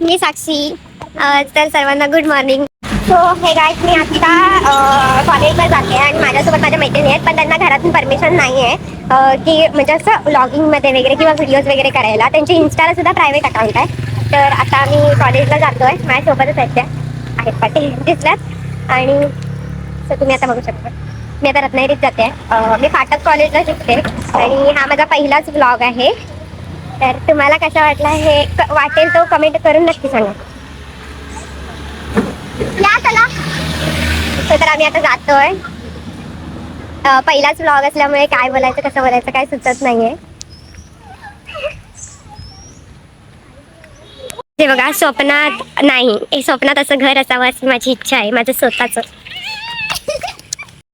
मी साक्षी. तर सर्वांना good morning. So हे गाईज, मी आता कॉलेजला जाते आणि माझ्यासोबत माझ्या मैत्रिणी आहेत, पण त्यांना घरातून परमिशन नाही आहे की म्हणजे असं व्लॉगिंगमध्ये वगैरे किंवा व्हिडिओज वगैरे करायला. त्यांची इन्स्टाला सुद्धा प्रायव्हेट अकाउंट आहे. तर आता मी कॉलेजला जातो आहे. माझ्यासोबतच आहेत पाटील दिसल्यात. आणि सो तुम्ही आता बघू शकता मी आता रत्नागिरीत जाते. मी फाटक कॉलेजला शिकते आणि हा माझा पहिलाच व्लॉग आहे. तर तुम्हाला कसा वाटला हे वाटेल तो कमेंट करून नक्की सांगा. या चला. तर आम्ही आता जातोय. पहिलाच व्लॉग असल्यामुळे काय बोलायचं कसं बोलायचं काय सुचत नाहीये. ते बघा, स्वप्नात नाही, स्वप्नात असं घर असावं अशी माझी इच्छा आहे, माझं स्वतःच.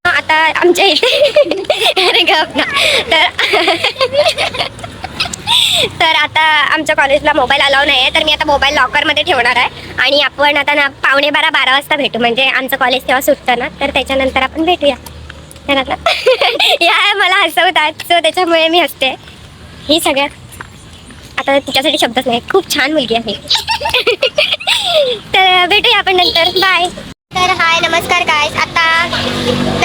आता आमच्या इथे अरे गप ना. तर आता आमच्या कॉलेजला मोबाईल अलाव नाही आहे, तर मी आता मोबाईल लॉकरमध्ये ठेवणार आहे आणि आपण आता ना 11:45-12 वाजता भेटू. म्हणजे आमचं कॉलेज तेव्हा सुटतं ना, तर त्याच्यानंतर आपण भेटूया. तर आता या मला हसवतात, सो त्याच्यामुळे मी हसते. ही सगळ्यात आता तिच्यासाठी शब्दच नाही, खूप छान मुलगी आहे. तर भेटूया आपण नंतर. बाय. तर हाय, नमस्कार गाईज. आता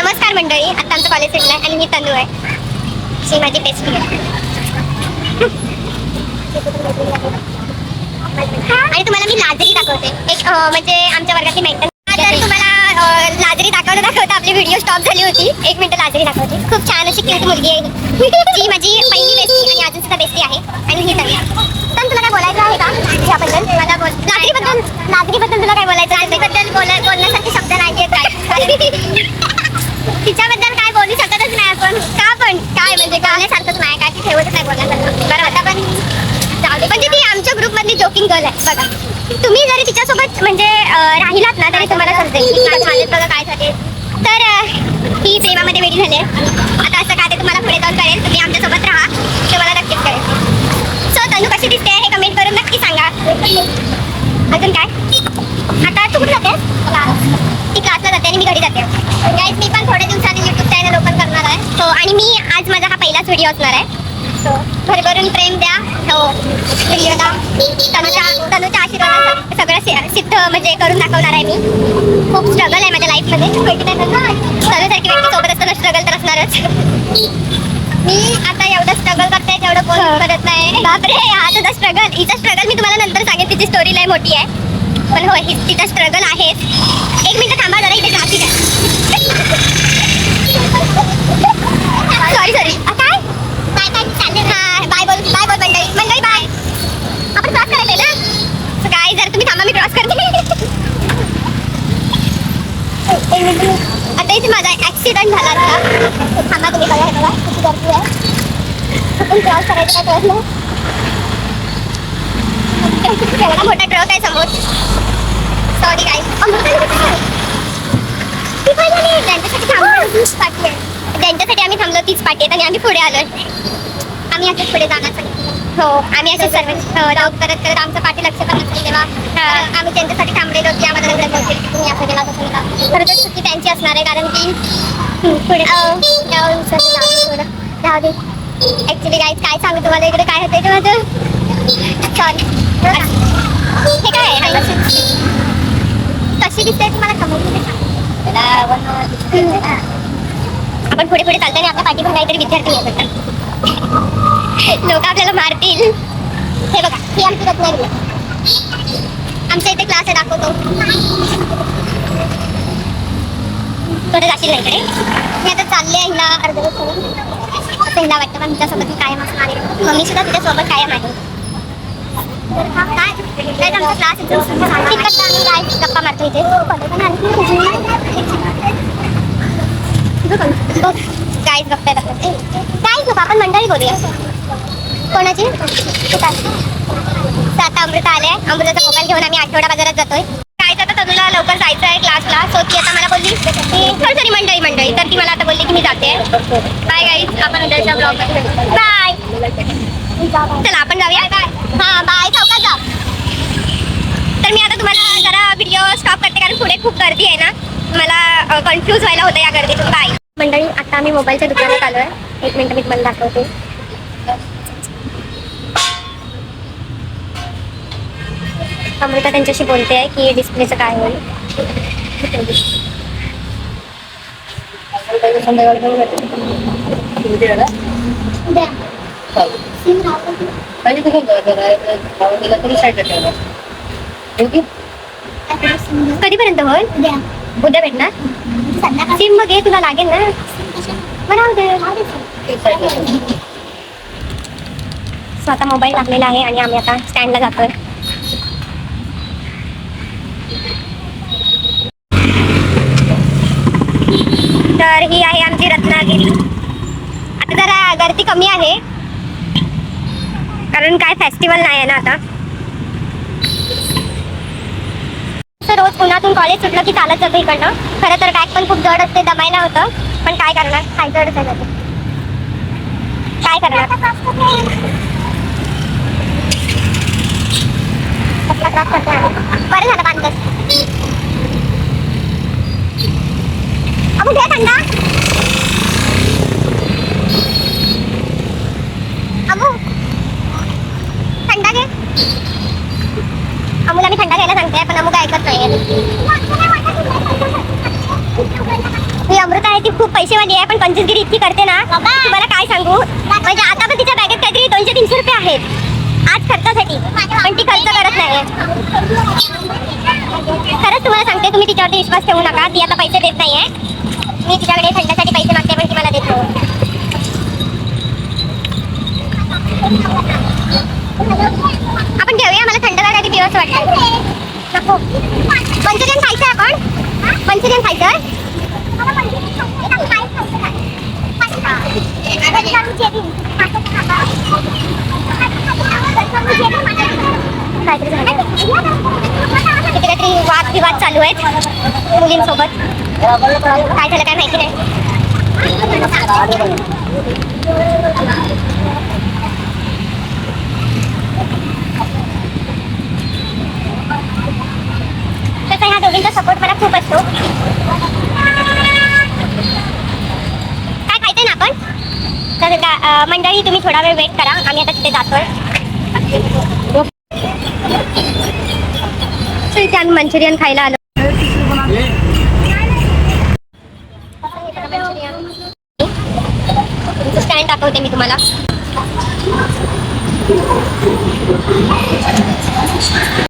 नमस्कार मंडळी. आता आमचं कॉलेज सुटलं आहे आणि मी तनू आहे, जी माझी बेस्ट फ्रेंड आहे. आणि तुम्हाला मी लाजरी दाखवते एक म्हणजे आमच्या वर्गातली मेंटल. तर तुम्हाला लाजरी दाखवता आपली व्हिडिओ स्टॉप झाली होती. 1 मिनिट लाजरी दाखवते. खूप छान अशी क्यूट मुलगी आहे ती माझी पहिली बेस्टी आणि अजून सुद्धा बेस्टी आहे. आणि ही तर तुला काय बोलायचं आहे का याबद्दल? मला लाजरीबद्दल तुला काय बोलायचं? लाजरीबद्दल बोलण्यासारखे शब्द नाही आहेत काय? तिच्याबद्दल काय बोलू शकतच नाही आपण. का पण काय म्हणजे गाण्यासारखंच नाही काय, ती ठेवतच नाही बोलण्यासारखं. बरं आता पण जाऊ दे. म्हणजे ती आमच्या ग्रुपमधली जोकिंग गर्ल आहे. बघा, तुम्ही जरी तिच्यासोबत म्हणजे राहिलात ना तरी तुम्हाला समजेल की काय झाले बघा काय झाले. तर ही प्रेमामध्ये वेडी झाली. आता असं काय ते तुम्हाला पुढे जाऊन कळेल. तुम्ही आमच्यासोबत राहा, तुम्हाला नक्कीच कळेल. सो तनू कशी दिसते हे कमेंट करून नक्की सांगा. अजून काय? आता तू कुठे जाते? ती क्लासला जाते आणि मी घरी जाते. गाईज, मी पण थोड्या दिवसांनी यूट्यूब चॅनल ओपन करणार आहे. हो, आणि मी आज माझा हा पहिलाच व्हिडिओ असणार आहे. सो भरभरून प्रेम द्या. हो, व्हिडिओला तनूच्या आशीर्वादाने सगळं सिद्ध म्हणजे करून दाखवणार आहे मी. खूप स्ट्रगल आहे माझ्या लाईफमध्ये. तनूसारखी व्यक्ती सोबत असताना स्ट्रगल तर असणारच. मी आता एवढं स्ट्रगल करते तेवढं कोण करत नाही. बापरे, हा तुझा स्ट्रगल. हिचा स्ट्रगल मी तुम्हाला नंतर सांगेन. तिची स्टोरी लय मोठी आहे, पण हो तिचा स्ट्रगल आहेच. 1 मिनिट थांबा जरा, इथे ट्रॅफिक आहे. सॉरी काय चालले? हा, बाय बोल मंडळी बाय. आपण क्रॉस करायचंय ना. काय जर तुम्ही थांबा, मी क्रॉस करते. आता इथे माझा ऍक्सिडेंट झाला होता. थांबा तुम्ही बघा किती गर्दी आहे. कुठून क्रॉस करायचं काय कळत नाही. एवढा मोठा ट्रक आहे समोर. Sorry guys. ज्यांच्यासाठी आम्ही थांबलो तीच पाठी आहेत आणि आम्ही पुढे आलोय. आम्ही असंच पुढे जाणार. हो, आम्ही असेच सर्व जॉब करत आमचं पाठी लक्ष पण नसेल तेव्हा आम्ही त्यांच्यासाठी थांबलेलो की आम्हाला नंतर बोलतील की तुम्ही असं केला तसं केला. खरं तर चुकी त्यांची असणार आहे, कारण की पुढे जाऊ दे. ॲक्च्युली गाईज काय सांगू तुम्हाला, इकडे काय होतं ते माझं. सॉरी. हे काय आहे? कशी दिसते तुम्हाला कमेंटमध्ये सांगा. आपण पुढे चालतो आणि आपल्या पाठीवर काहीतरी विद्यार्थी येत होता. लोक आपल्याला मारतील. हे बघा, ही आमची रत्नागिरी आहे. आमच्या इथे क्लास आहे, दाखवतो. थोडं जाशील ना इकडे. मी आता चालले आहे हिला अर्धवट करून. असं हिला वाटतं पण तिच्यासोबत मी कायम असणार आहे. मम्मी सुद्धा तिच्यासोबत कायम आहे. काय आमचा क्लास तिकडचा आम्ही काय गप्पा मारतो इथे. काहीच गप्पा काहीच नको, आपण मंडळी बोलूया. कोणाची? आता अमृता आले. अमृताचा मोबाईल घेऊन आम्ही आठवडा बाजारात जातोय. काय आता तनुला लवकर जायचं आहे क्लासला. सो ती आता मला बोलली की सॉरी मंडळी तर ती मला आता बोलली की मी जाते. बाय गाईज, आपण उद्याच्या ब्लॉगमध्ये भेटू. बाय. चला आपण जाऊया. हां बाय, चौकात जा. तर मी आता तुम्हाला जरा व्हिडिओ स्टॉप करते कारण पुढे खूप गर्दी आहे ना, मला कन्फ्यूज व्हायला होतं या गर्दीतून. बाय मंडळी. आता आम्ही मोबाईलच्या दुकानात आलो आहे. 1 मिनिट मी तुम्हाला दाखवते. अमृता त्यांच्याशी बोलते आहे की डिस्प्लेचं काय होईल. कधीपर्यंत होईल? उद्या भेटणार. सिम मग तुला लागेल ना. स्वतः मोबाईल टाकलेला आहे आणि आम्ही आता स्टँडला जातोय. तर ही आहे आमची रत्नागिरी. आता जरा गर्दी कमी आहे कारण काय फेस्टिवल नाही आहे ना आता. रोज पुण्यातून कॉलेज सुटलं की चालत जातो इकडनं. खरं तर बॅग पण खूप जड असते, दमायला होतं, पण काय करणार, काय जडच आहे जाते. काय करणार. बरं झालं बांधत. अबू घे थंडा. अबू थंडा घे. अमूला मी थंडा घ्यायला सांगते पण अमू काय ऐकत नाहीये. ही अमृता आहे ती खूप पैसेवाली आहे पण कंजूसगिरी इतकी करते ना, तुम्हाला काय सांगू. म्हणजे आता पण तिच्या बॅगेत काहीतरी 200-300 रुपये आहेत आज खर्चासाठी, पण ती खर्च करत नाही. खरंच तुम्हाला सांगते, तुम्ही तिच्यावरती विश्वास ठेवू नका. ती आता पैसे देत नाहीये. मी तिच्याकडे थंडासाठी पैसे मागते पण ती मला देत नाही. आपण घेऊया, मला थंड गाडी दिवस वाटतं. नको. मंचुरियन खायचं आपण. मंचुरियन खायचं. काहीतरी वादविवाद चालू आहेत मुलींसोबत. काय झालं काय माहिती नाही. तसा ह्या दोघींचा सपोर्ट मला खूप असतो. काय खायचंय ना आपण. तर मंडळी तुम्ही थोडा वेळ वेट करा, आम्ही आता तिथे जातोय. इथे आम्ही मंचुरियन खायला आलो. स्टँड दाखवते मी तुम्हाला.